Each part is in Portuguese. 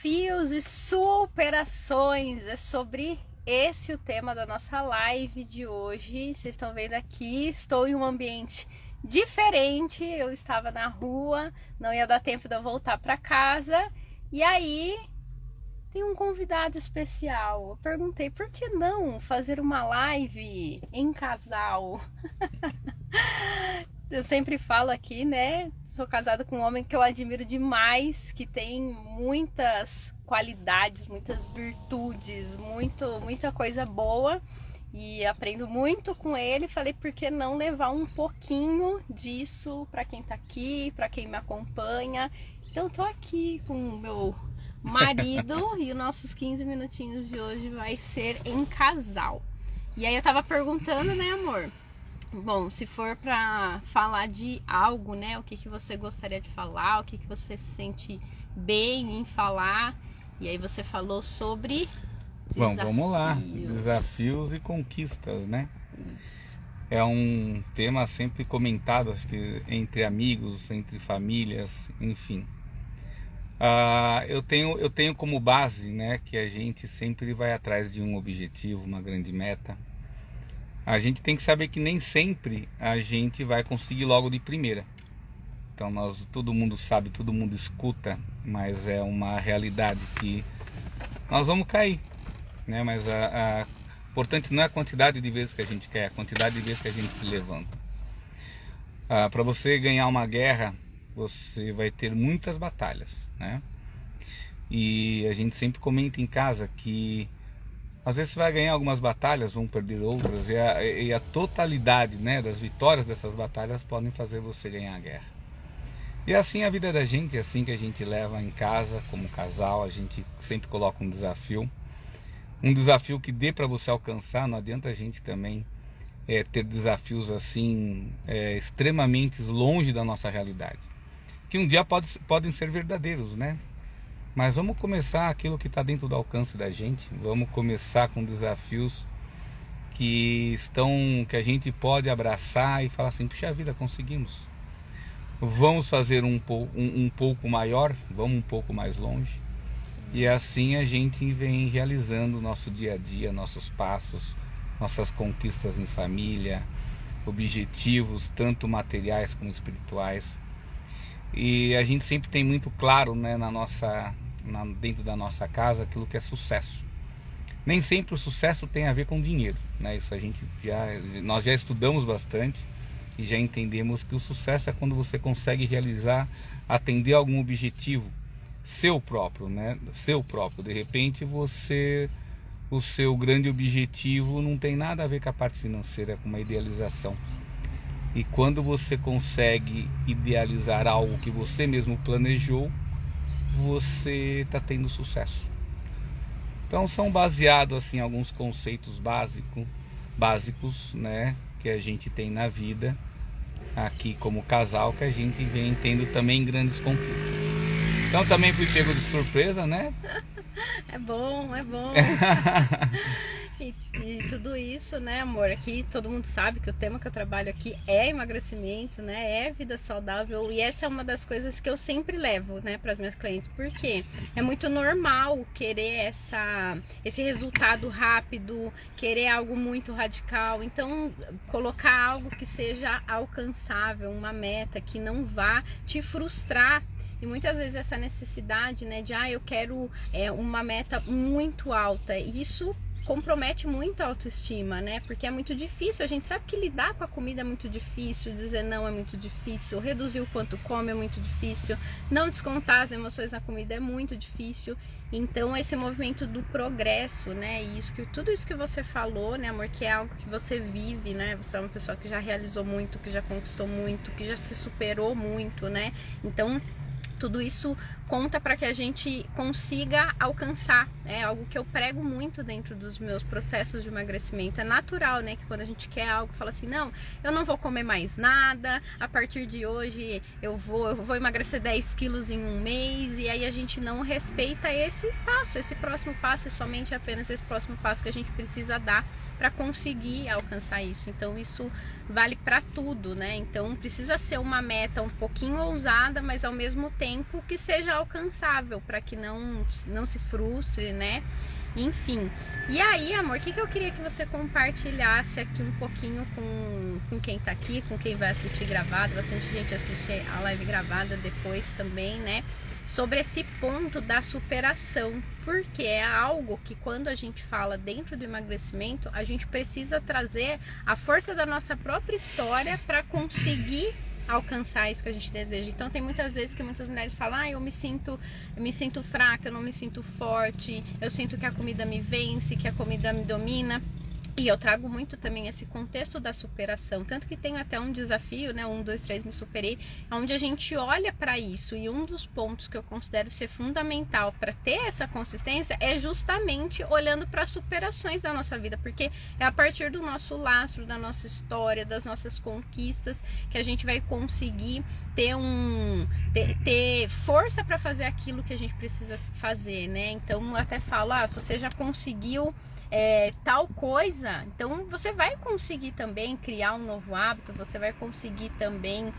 Desafios e superações, é sobre esse o tema da nossa live de hoje. Vocês estão vendo aqui, estou em um ambiente diferente, eu estava na rua, não ia dar tempo de eu voltar para casa, e aí tem um convidado especial. Eu perguntei, por que não fazer uma live em casal? Eu sempre falo aqui, né? Sou casada com um homem que eu admiro demais, que tem muitas qualidades, muitas virtudes, muita coisa boa, e aprendo muito com ele. Falei, por que não levar um pouquinho disso para quem tá aqui, para quem me acompanha? Então tô aqui com o meu marido e os nossos 15 minutinhos de hoje vai ser em casal. E aí eu tava perguntando, né, amor? Bom, se for para falar de algo, né, o que você gostaria de falar, o que você se sente bem em falar, e aí você falou sobre desafios. Bom, vamos lá, desafios e conquistas, né? É um tema sempre comentado, acho que entre amigos, entre famílias, enfim. Eu tenho como base, né, que a gente sempre vai atrás de um objetivo, uma grande meta. A gente tem que saber que nem sempre a gente vai conseguir logo de primeira. Então todo mundo sabe, todo mundo escuta, mas é uma realidade que nós vamos cair, né? Mas importante não é a quantidade de vezes que a gente cai, é a quantidade de vezes que a gente se levanta. Para você ganhar uma guerra, você vai ter muitas batalhas, né? E a gente sempre comenta em casa que às vezes você vai ganhar algumas batalhas, vão perder outras, e a totalidade, né, das vitórias dessas batalhas podem fazer você ganhar a guerra. E assim a vida da gente, é assim que a gente leva em casa, como casal, a gente sempre coloca um desafio que dê para você alcançar. Não adianta a gente também ter desafios assim, extremamente longe da nossa realidade, que um dia podem ser verdadeiros, né? Mas vamos começar aquilo que está dentro do alcance da gente. Vamos começar com desafios que a gente pode abraçar e falar assim, puxa vida, conseguimos. Vamos fazer um pouco maior, vamos um pouco mais longe. E assim a gente vem realizando o nosso dia a dia, nossos passos, nossas conquistas em família, objetivos tanto materiais como espirituais. E a gente sempre tem muito claro, né, dentro da nossa casa, aquilo que é sucesso. Nem sempre o sucesso tem a ver com dinheiro, né? Isso nós já estudamos bastante e já entendemos que o sucesso é quando você consegue realizar, atender algum objetivo seu próprio, né? Seu próprio. De repente o seu grande objetivo não tem nada a ver com a parte financeira, com uma idealização. E quando você consegue idealizar algo que você mesmo planejou, você está tendo sucesso. Então são baseados assim alguns conceitos básicos, né, que a gente tem na vida aqui como casal, que a gente vem tendo também grandes conquistas. Então também fui pego de surpresa, né? É bom. E tudo isso, né, amor? Aqui todo mundo sabe que o tema que eu trabalho aqui é emagrecimento, né? É vida saudável. E essa é uma das coisas que eu sempre levo, né, para as minhas clientes. Porque é muito normal querer esse resultado rápido, querer algo muito radical. Então, colocar algo que seja alcançável, uma meta que não vá te frustrar. E muitas vezes essa necessidade, né, de eu quero uma meta muito alta, isso compromete muito a autoestima, né? Porque é muito difícil, a gente sabe que lidar com a comida é muito difícil, dizer não é muito difícil, reduzir o quanto come é muito difícil, não descontar as emoções na comida é muito difícil. Então esse movimento do progresso, né? E tudo isso que você falou, né, amor, que é algo que você vive, né? Você é uma pessoa que já realizou muito, que já conquistou muito, que já se superou muito, né? Então tudo isso conta para que a gente consiga alcançar. É algo que eu prego muito dentro dos meus processos de emagrecimento. É natural, né? Que quando a gente quer algo, fala assim, não, eu não vou comer mais nada, a partir de hoje eu vou emagrecer 10 quilos em um mês, e aí a gente não respeita esse próximo passo, e somente apenas esse próximo passo que a gente precisa dar para conseguir alcançar isso. Então isso vale para tudo, né? Então precisa ser uma meta um pouquinho ousada, mas ao mesmo tempo que seja alcançável, para que não se frustre, né? Enfim. E aí, amor, o que eu queria que você compartilhasse aqui um pouquinho com quem tá aqui, com quem vai assistir gravado, bastante gente assiste a live gravada depois também, né? Sobre esse ponto da superação, porque é algo que quando a gente fala dentro do emagrecimento, a gente precisa trazer a força da nossa própria história para conseguir alcançar isso que a gente deseja. Então tem muitas vezes que muitas mulheres falam: eu me sinto fraca, eu não me sinto forte, eu sinto que a comida me vence, que a comida me domina. E eu trago muito também esse contexto da superação, tanto que tem até um desafio, né, 1, 2, 3, me superei, onde a gente olha para isso, e um dos pontos que eu considero ser fundamental para ter essa consistência é justamente olhando para as superações da nossa vida, porque é a partir do nosso lastro, da nossa história, das nossas conquistas, que a gente vai conseguir ter força para fazer aquilo que a gente precisa fazer, né? Então eu até falo, se você já conseguiu tal coisa, então você vai conseguir também criar um novo hábito, você vai conseguir também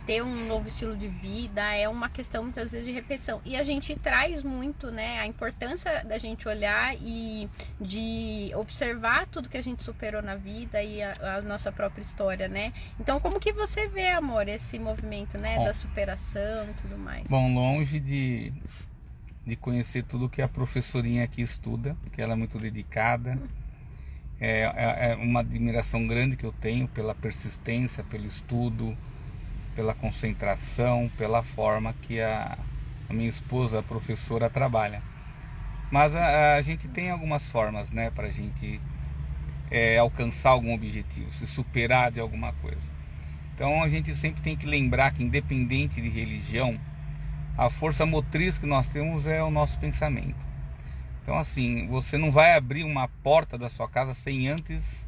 ter um novo estilo de vida. É uma questão muitas vezes de repetição, e a gente traz muito, né, a importância da gente olhar e de observar tudo que a gente superou na vida e a nossa própria história, né? Então como que você vê, amor, esse movimento, né, da superação e tudo mais? Bom, longe de conhecer tudo que a professorinha aqui estuda, porque ela é muito dedicada. É uma admiração grande que eu tenho pela persistência, pelo estudo, pela concentração, pela forma que a minha esposa, a professora, trabalha. Mas a gente tem algumas formas, né, para a gente alcançar algum objetivo, se superar de alguma coisa. Então a gente sempre tem que lembrar que, independente de religião, a força motriz que nós temos é o nosso pensamento. Então assim, você não vai abrir uma porta da sua casa sem antes,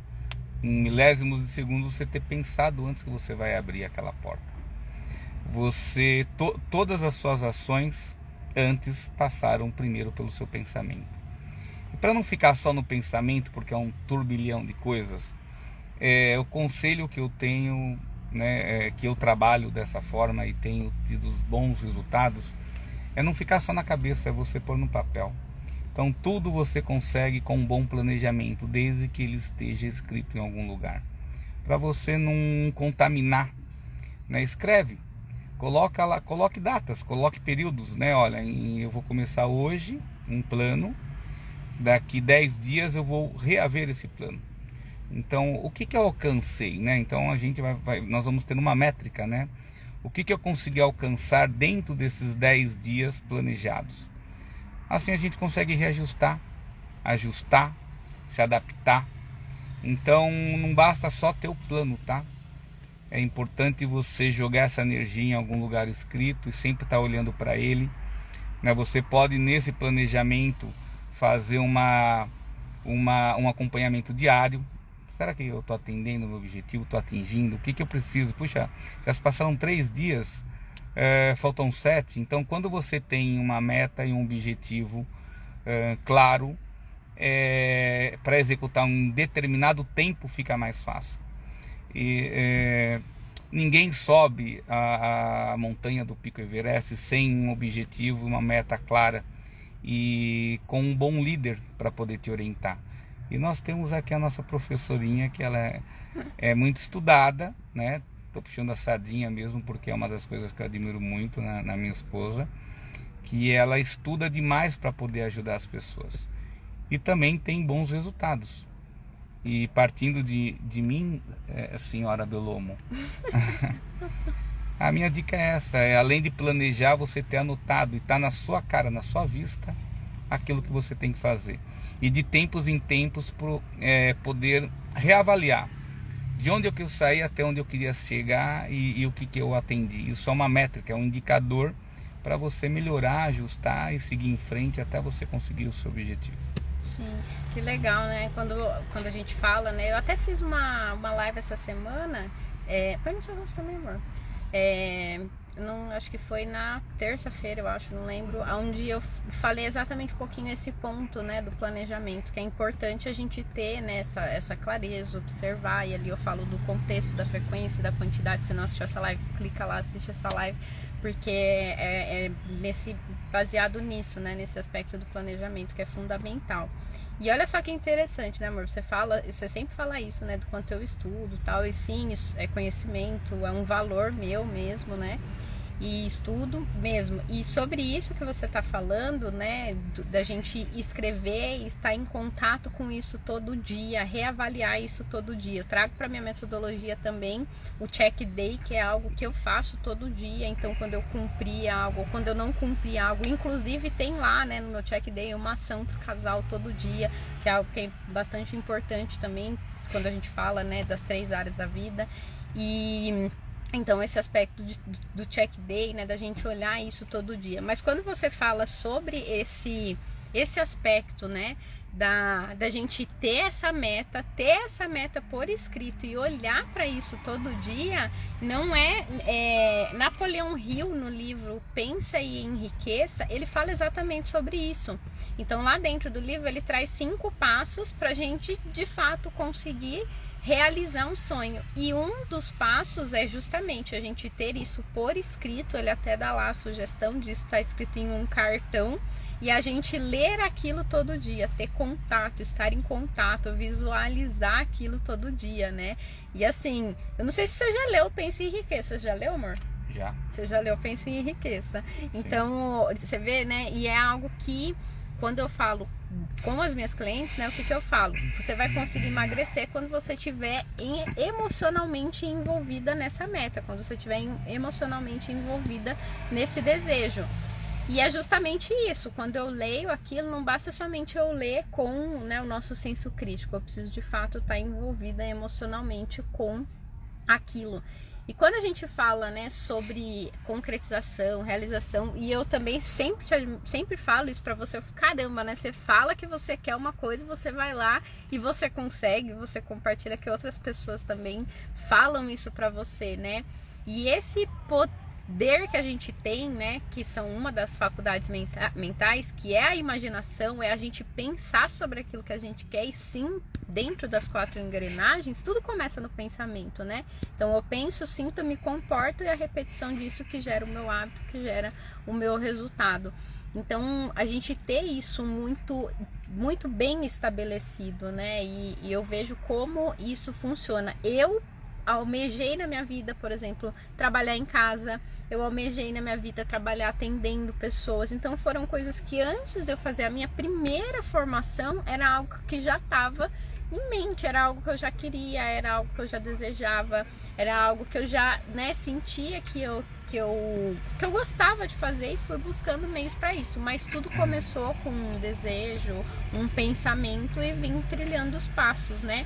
em milésimos de segundo, você ter pensado antes que você vai abrir aquela porta. Todas as suas ações antes passaram primeiro pelo seu pensamento. E para não ficar só no pensamento, porque é um turbilhão de coisas, o conselho que eu tenho, né, que eu trabalho dessa forma e tenho tido bons resultados, é não ficar só na cabeça, é você pôr no papel. Então tudo você consegue com um bom planejamento, desde que ele esteja escrito em algum lugar, para você não contaminar, né? Escreve, coloque datas, coloque períodos, né? Olha, eu vou começar hoje um plano, daqui 10 dias eu vou reaver esse plano. Então, o que eu alcancei, né? Então nós vamos ter uma métrica, né? O que eu consegui alcançar dentro desses 10 dias planejados. Assim a gente consegue reajustar, ajustar, se adaptar. Então, não basta só ter o plano, tá? É importante você jogar essa energia em algum lugar escrito e sempre estar olhando para ele, né? Você pode, nesse planejamento, fazer um acompanhamento diário. Será que eu estou atendendo o meu objetivo? Estou atingindo? O que eu preciso? Puxa, já se passaram 3 dias, faltam 7. Então, quando você tem uma meta e um objetivo claro, para executar um determinado tempo, fica mais fácil. E ninguém sobe a montanha do Pico Everest sem um objetivo, uma meta clara e com um bom líder para poder te orientar. E nós temos aqui a nossa professorinha, que ela é muito estudada, né? Estou puxando a sardinha mesmo, porque é uma das coisas que eu admiro muito na minha esposa, que ela estuda demais para poder ajudar as pessoas. E também tem bons resultados. E partindo de mim, senhora Bellomo, a minha dica é essa, além de planejar, você ter anotado e estar na sua cara, na sua vista, aquilo que você tem que fazer. E de tempos em tempos poder reavaliar de onde eu saí até onde eu queria chegar e o que eu atendi. Isso é uma métrica, é um indicador para você melhorar, ajustar e seguir em frente até você conseguir o seu objetivo. Sim, que legal, né? Quando a gente fala, né? Eu até fiz uma live essa semana. Põe no seu rosto também, amor. não, acho que foi na terça-feira, eu acho, não lembro, onde eu falei exatamente um pouquinho esse ponto, né, do planejamento, que é importante a gente ter, né, essa clareza, observar, e ali eu falo do contexto, da frequência, da quantidade. Se não assistiu essa live, clica lá, assiste essa live, porque é baseado nisso, né, nesse aspecto do planejamento, que é fundamental. E olha só que interessante, né, amor? Você sempre fala isso, né, do quanto eu estudo, tal, e sim, isso é conhecimento, é um valor meu mesmo, né? E estudo mesmo. E sobre isso que você está falando, né, da gente escrever e estar em contato com isso todo dia, reavaliar isso todo dia. Eu trago para minha metodologia também o check day, que é algo que eu faço todo dia. Então, quando eu cumpri algo, quando eu não cumpri algo, inclusive tem lá, né, no meu check day uma ação para o casal todo dia, que é algo que é bastante importante também quando a gente fala, né, das 3 áreas da vida. E então esse aspecto do check day, né, da gente olhar isso todo dia. Mas quando você fala sobre esse aspecto, né, da gente ter essa meta por escrito e olhar para isso todo dia, não Napoleão Hill, no livro Pensa e Enriqueça, ele fala exatamente sobre isso. Então lá dentro do livro ele traz 5 passos para a gente de fato conseguir realizar um sonho, e um dos passos é justamente a gente ter isso por escrito. Ele até dá lá a sugestão disso, está escrito em um cartão, e a gente ler aquilo todo dia, ter contato, estar em contato, visualizar aquilo todo dia, né? E assim, eu não sei se você já leu Pense e Enriqueça. Você já leu, amor? Já. Você já leu Pense e Enriqueça. Então, você vê, né? E é algo que, quando eu falo com as minhas clientes, né, o que eu falo? Você vai conseguir emagrecer quando você estiver emocionalmente envolvida nessa meta, quando você estiver emocionalmente envolvida nesse desejo. E é justamente isso, quando eu leio aquilo, não basta somente eu ler com, né, o nosso senso crítico, eu preciso de fato estar envolvida emocionalmente com aquilo. E quando a gente fala, né, sobre concretização, realização, e eu também sempre falo isso pra você, caramba, né, você fala que você quer uma coisa, você vai lá e você consegue, você compartilha, que outras pessoas também falam isso pra você, né, e esse poder que a gente tem, né, que são uma das faculdades mentais, que é a imaginação, é a gente pensar sobre aquilo que a gente quer, e sim, dentro das 4 engrenagens, tudo começa no pensamento, né? Então eu penso, sinto, me comporto, e a repetição disso que gera o meu hábito, que gera o meu resultado. Então a gente ter isso muito bem estabelecido, né? E eu vejo como isso funciona. Eu almejei na minha vida, por exemplo, trabalhar em casa. Eu almejei na minha vida trabalhar atendendo pessoas. Então foram coisas que antes de eu fazer a minha primeira formação, era algo que já estava em mente, era algo que eu já queria, era algo que eu já desejava, era algo que eu já, né, sentia que eu gostava de fazer, e fui buscando meios para isso. Mas tudo começou com um desejo, um pensamento, e vim trilhando os passos, né?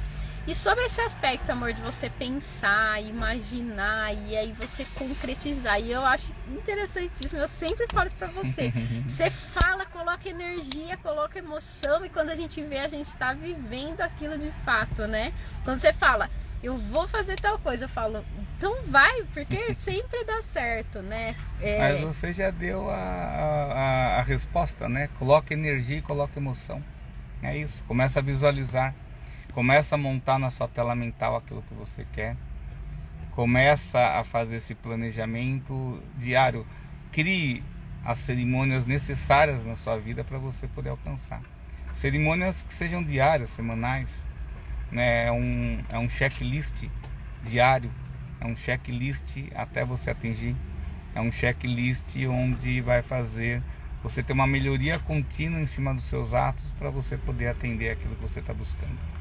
E sobre esse aspecto, amor, de você pensar, imaginar e aí você concretizar, e eu acho interessantíssimo, eu sempre falo isso pra você. Você fala, coloca energia, coloca emoção, e quando a gente vê, a gente tá vivendo aquilo de fato, né? Quando você fala, eu vou fazer tal coisa, eu falo, então vai, porque sempre dá certo, né? Mas você já deu a resposta, né? Coloca energia e coloca emoção. É isso, começa a visualizar. Começa a montar na sua tela mental aquilo que você quer. Começa a fazer esse planejamento diário. Crie as cerimônias necessárias na sua vida para você poder alcançar. Cerimônias que sejam diárias, semanais, né? É um checklist diário. É um checklist até você atingir. É um checklist onde vai fazer você ter uma melhoria contínua em cima dos seus atos, para você poder atender aquilo que você está buscando.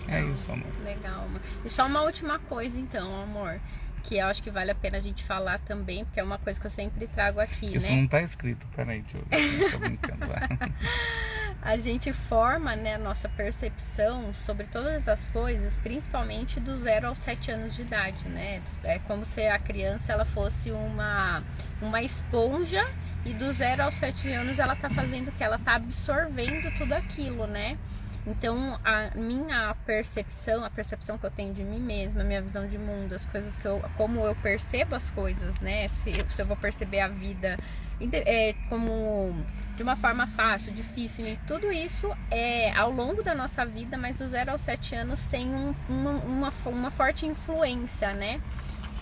É isso, amor. Legal, amor. E só uma última coisa, então, amor, que eu acho que vale a pena a gente falar também, porque é uma coisa que eu sempre trago aqui, isso, né? Não tá escrito, peraí, eu tô brincando. A gente forma, né, a nossa percepção sobre todas as coisas, principalmente do 0 aos 7 anos de idade, né? É como se a criança ela fosse uma esponja, e do 0 aos 7 anos ela tá fazendo o que? Ela tá absorvendo tudo aquilo, né? Então, a minha percepção, a percepção que eu tenho de mim mesma, a minha visão de mundo, as coisas como eu percebo as coisas, né? Se eu vou perceber a vida como de uma forma fácil, difícil, e tudo isso é ao longo da nossa vida, mas do 0 aos 7 anos tem uma forte influência, né?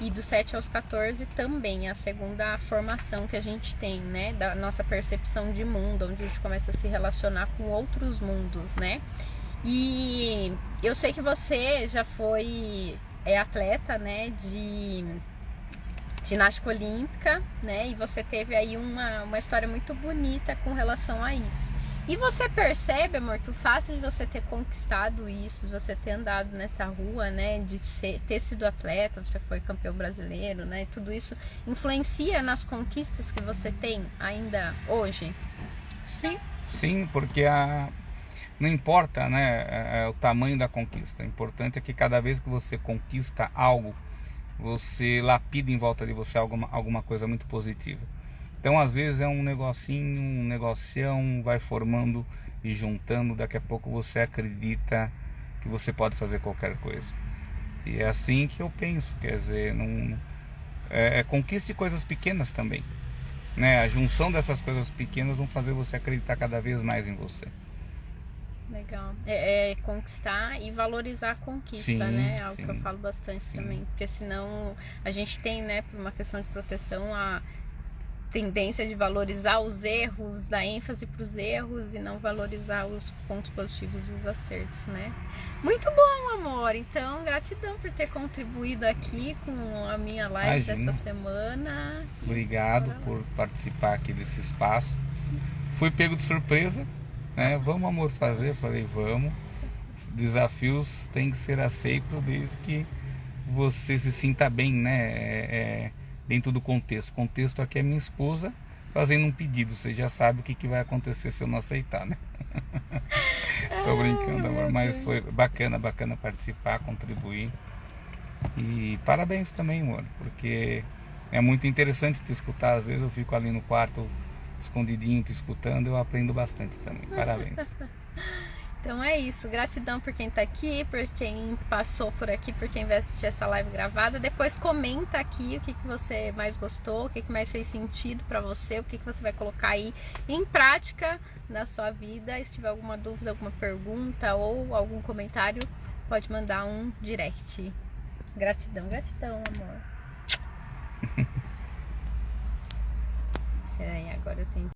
E dos 7 aos 14 também, a segunda formação que a gente tem, né? Da nossa percepção de mundo, onde a gente começa a se relacionar com outros mundos, né? E eu sei que você já foi atleta, né? De ginástica olímpica, né? E você teve aí uma história muito bonita com relação a isso. E você percebe, amor, que o fato de você ter conquistado isso, de você ter andado nessa rua, né, de ter sido atleta, você foi campeão brasileiro, né, tudo isso influencia nas conquistas que você tem ainda hoje? Sim, porque não importa, né, o tamanho da conquista. O importante é que cada vez que você conquista algo, você lapida em volta de você alguma coisa muito positiva. Então, às vezes é um negocinho, um negocião, vai formando e juntando. Daqui a pouco você acredita que você pode fazer qualquer coisa. E é assim que eu penso, quer dizer, conquiste coisas pequenas também, né? A junção dessas coisas pequenas vão fazer você acreditar cada vez mais em você. Legal. Conquistar e valorizar a conquista, Sim, né? Algo sim, que eu falo bastante sim. também. Porque senão a gente tem, né, por uma questão de proteção, a tendência de valorizar os erros, dar ênfase para os erros e não valorizar os pontos positivos e os acertos, né? Muito bom, amor. Então, gratidão por ter contribuído aqui com a minha live dessa semana. Obrigado por participar aqui desse espaço. Fui pego de surpresa, né? Vamos, amor, fazer? Eu falei, vamos. Desafios têm que ser aceitos desde que você se sinta bem, né? Dentro do contexto. O contexto aqui é minha esposa fazendo um pedido. Você já sabe o que vai acontecer se eu não aceitar, né? Tô brincando, amor, mas foi bacana participar, contribuir. E parabéns também, amor, porque é muito interessante te escutar. Às vezes eu fico ali no quarto escondidinho te escutando, eu aprendo bastante também. Parabéns. Então é isso, gratidão por quem tá aqui, por quem passou por aqui, por quem vai assistir essa live gravada. Depois comenta aqui o que você mais gostou, o que mais fez sentido pra você, o que você vai colocar aí em prática na sua vida. Se tiver alguma dúvida, alguma pergunta ou algum comentário, pode mandar um direct. Gratidão, amor. Peraí, agora eu tenho